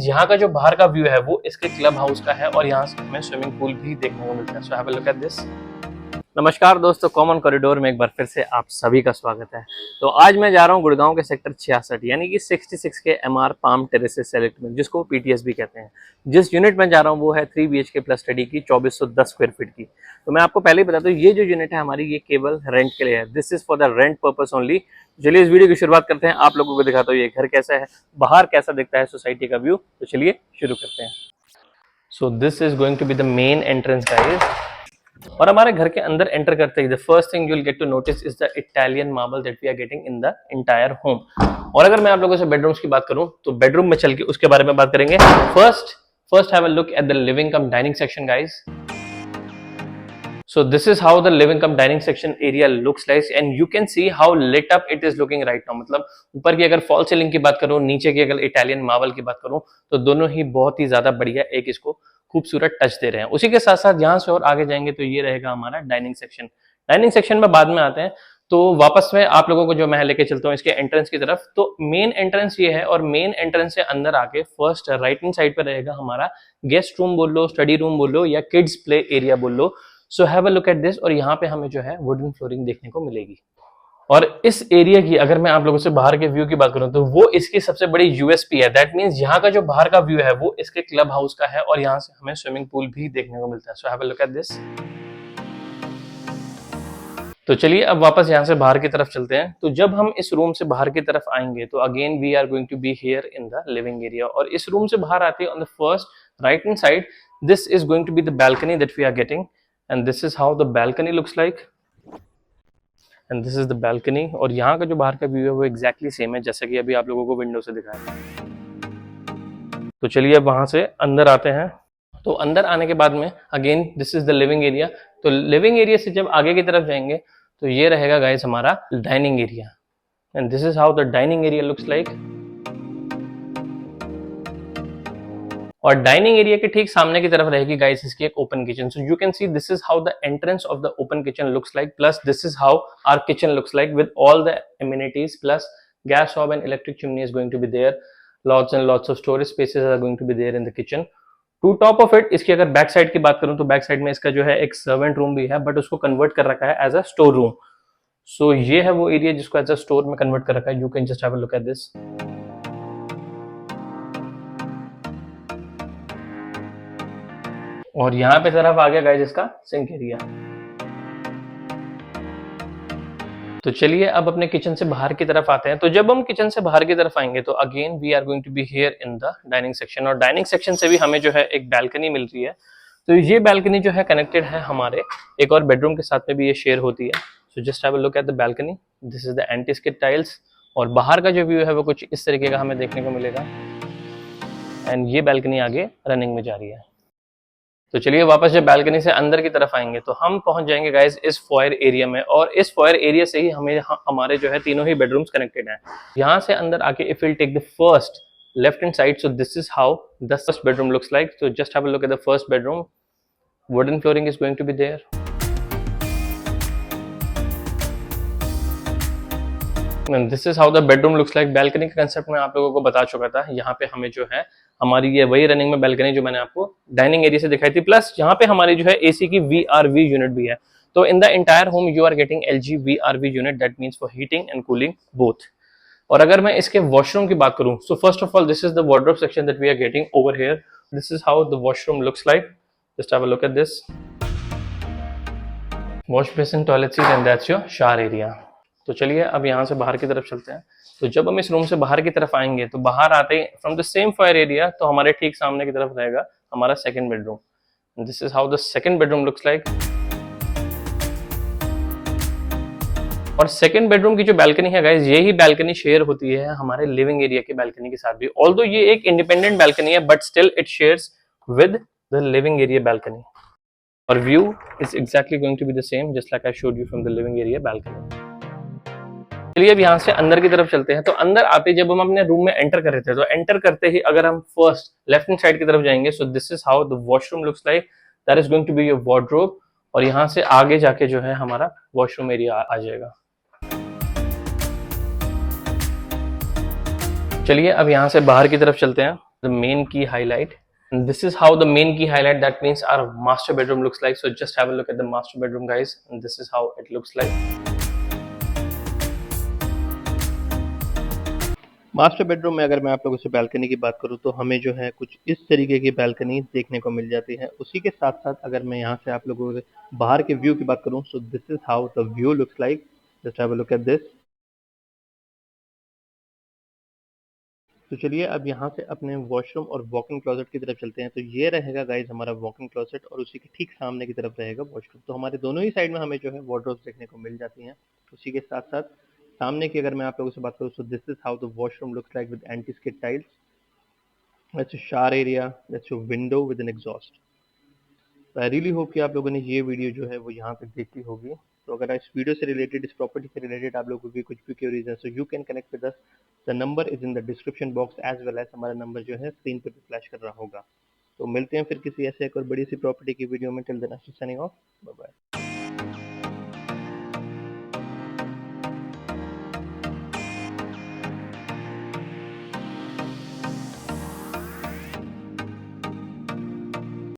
यहाँ का जो बाहर का व्यू है वो इसके क्लब हाउस का है और यहाँ से हमें स्विमिंग पूल भी देखने को मिलता है। सो have a look at this. नमस्कार दोस्तों, कॉमन कॉरिडोर में एक बार फिर से आप सभी का स्वागत है। तो आज मैं जा रहा हूँ गुड़गांव के सेक्टर 66 यानी कि 66 के MR पाम टेरेसेस सेलेक्ट में, जिसको PTS भी कहते हैं। जिस यूनिट में जा रहा हूँ वो है 3 BHK प्लस स्टडी की 2410 स्क्वायर फीट की। तो मैं आपको पहले ही बता दूं, ये जो यूनिट है हमारी, ये केवल रेंट के लिए है। This is for the rent purpose only. चलिए इस वीडियो की शुरुआत करते हैं, आप लोगों को दिखाता हूँ ये घर कैसा है, बाहर कैसा दिखता है सोसाइटी का व्यू। तो चलिए शुरू करते हैं। So this is going to be the main entrance guys. और हमारे घर के अंदर एंटर करते ही the first thing you will get to notice is the Italian marble that we are getting in the entire home. और अगर मैं आप लोगों से बेडरूम्स की बात करूं तो बेडरूम में चल के उसके बारे में बात करेंगे। First have a look at the living come dining section guys. So this is how the living cum dining section area looks like and you can see how lit up it is looking right now। मतलब ऊपर की अगर fall ceiling की बात करूं, नीचे की अगर इटालियन मार्बल की बात करूं, तो दोनों ही बहुत ही ज्यादा बढ़िया एक इसको खूबसूरत टच दे रहे हैं। उसी के साथ साथ यहाँ से और आगे जाएंगे तो ये रहेगा हमारा डाइनिंग सेक्शन। डाइनिंग सेक्शन में बाद में आते हैं। तो वापस में आप लोगों को जो मैं लेके चलता हूँ इसके एंट्रेंस की तरफ। तो मेन एंट्रेंस ये है और मेन एंट्रेंस से अंदर आके फर्स्ट राइट हैंड साइड पर रहेगा हमारा गेस्ट रूम बोल लो, स्टडी रूम बोल लो या किड्स प्ले एरिया बोल लो। So have a look at this. और यहाँ पे हमें जो है वुडन फ्लोरिंग देखने को मिलेगी। और इस एरिया की अगर मैं आप लोगों से बाहर के व्यू की बात करूं तो वो इसकी सबसे बड़ी USP है। दैट मींस यहाँ का जो बाहर का व्यू है वो इसके क्लब हाउस का है और यहाँ से हमें स्विमिंग पूल भी देखने को मिलता है। सो have a look at this. तो चलिए अब वापस यहाँ से बाहर की तरफ चलते हैं। तो जब हम इस रूम से बाहर की तरफ आएंगे तो again we are going to be here in the living area. और इस रूम से बाहर आते हैं on the first right hand side, this is going to be the balcony that we are getting and this is how the balcony looks like and this is the balcony। और यहाँ का जो बाहर का व्यू है वो exactly same है जैसा कि अभी आप लोगों को विंडो से दिखाया। तो चलिए अब वहां से अंदर आते हैं। तो अंदर आने के बाद में again this is the living area. तो लिविंग एरिया से जब आगे की तरफ जाएंगे तो ये रहेगा गाइस हमारा dining area and this is how the dining area looks like. और डाइनिंग एरिया के ठीक सामने की तरफ रहेगी गाइस इसकी एक open kitchen. So you can see this is how the entrance of the open kitchen looks like, plus this is how our kitchen looks like with all the amenities, plus gas hob and electric chimney is going to be there, lots and lots of storage spaces are going to be there in the kitchen। To top of it इसकी अगर back side की बात करूं तो back side में इसका जो है एक सर्वेंट रूम भी है, बट उसको कन्वर्ट कर रखा है एज अ स्टोर रूम। सो ये है वो एरिया जिसको एज अ स्टोर में कन्वर्ट कर रखा है। You can just have a look at this. और यहाँ पे तरफ आ गया गाइस इसका सिंक एरिया। तो चलिए अब अपने किचन से बाहर की तरफ आते हैं। तो जब हम किचन से बाहर की तरफ आएंगे तो again we are going to be here in the dining section. और डाइनिंग सेक्शन से भी हमें जो है एक बैल्कनी मिल रही है। तो ये बैल्कनी जो है कनेक्टेड है हमारे एक और बेडरूम के साथ में भी ये शेयर होती है। सो just have a look at the balcony. This is the anti skid tiles और बाहर का जो व्यू है वो कुछ इस तरीके का हमें देखने को मिलेगा एंड ये बैल्कनी आगे रनिंग में जा रही है। तो चलिए वापस जब बैल्कनी से अंदर की तरफ आएंगे तो हम पहुंच जाएंगे गाइस इस फॉयर एरिया में। और इस फॉयर एरिया से ही हमारे जो है तीनों ही बेडरूम्स कनेक्टेड हैं। यहाँ से अंदर आके if will take the first left hand side, so this is how the first bedroom looks like. So just have a look at the first bedroom. Wooden flooring is going to be there. This is how the bedroom looks like. Balcony का concept मैं आप लोगों को बता चुका था। यहाँ पे हमें जो है हमारी ये वही रनिंग में बैल्कनी जो मैंने आपको डाइनिंग एरिया से दिखाई थी, प्लस यहाँ पे हमारी जो है AC की VRV यूनिट भी है। तो in the entire home you are getting LG VRV unit, that means for heating and cooling both. और अगर मैं इसके वॉशरूम की बात करूं so first of all this is the wardrobe section that we are getting over here. This is how the washroom looks like. Just have a look at this. Wash basin, toilet seat and that's your shower area. तो चलिए अब यहाँ से बाहर की तरफ चलते हैं। तो जब हम इस रूम से बाहर की तरफ आएंगे तो बाहर आते ही from the same foyer area तो हमारे ठीक सामने की तरफ रहेगा हमारा second bedroom. This is how the second bedroom looks like. और सेकंड बेडरूम की जो बैल्कनी है गाइस, यही बैल्कनी शेयर होती है हमारे लिविंग एरिया की बैल्कनी के साथ भी। ऑल्दो ये एक इंडिपेंडेंट बैल्कनी है but still it shares with the living area balcony. और view is exactly going to be the same just like I showed you from the living area balcony. चलिए अब यहाँ से अंदर की तरफ चलते हैं। तो अंदर आते जब हम अपने रूम में एंटर कर रहे थे तो एंटर करते ही अगर हम फर्स्ट लेफ्ट हैंड साइड की तरफ जाएंगे so this is how the washroom looks like. That is going to be your wardrobe. और यहाँ से आगे जाके जो है हमारा वॉशरूम एरिया आ जाएगा। चलिए अब यहाँ से बाहर की तरफ चलते हैं। the main key highlight. And this is how the main key highlight, that means our master bedroom looks like. So just have a look at the master bedroom, guys, and this is how it looks like. Master bedroom में अगर मैं आप लोगों से balcony की बात करूं तो हमें जो है कुछ इस तरीके की बालकनी देखने को मिल जाती है। उसी के साथ साथ अगर मैं यहां से आप लोगों से बाहर के व्यू की बात करूं, सो this is how the view looks like. Just have a look at this. तो चलिए अब यहाँ से अपने वॉशरूम और वॉक इन क्लोजेट की तरफ चलते हैं। तो ये रहेगा गाइज हमारा वॉक इन क्लोजेट और उसी के ठीक सामने की तरफ रहेगा वॉशरूम। तो हमारे दोनों ही साइड में हमें जो है वार्डरोब्स देखने को मिल जाती हैं। उसी के साथ साथ सामने की अगर मैं आप लोगों से बात करूँ, so this is how the washroom looks like with anti skid tiles. That's your shower area, that's your window with an exhaust. तो आई रियली होप कि आप लोगों ने ये वीडियो जो है वो यहाँ तक देखी होगी। तो अगर इस वीडियो से रिलेटेड, इस प्रॉपर्टी से रिलेटेड आप लोगों की कुछ भी क्वेरीज है, so you can connect with us. The number is in the description box as well as हमारा नंबर जो है स्क्रीन पे भी फ्लैश कर रहा होगा। तो मिलते हैं फिर किसी ऐसे एक और बड़ी सी प्रॉपर्टी की वीडियो में। Till then I am signing off, bye bye.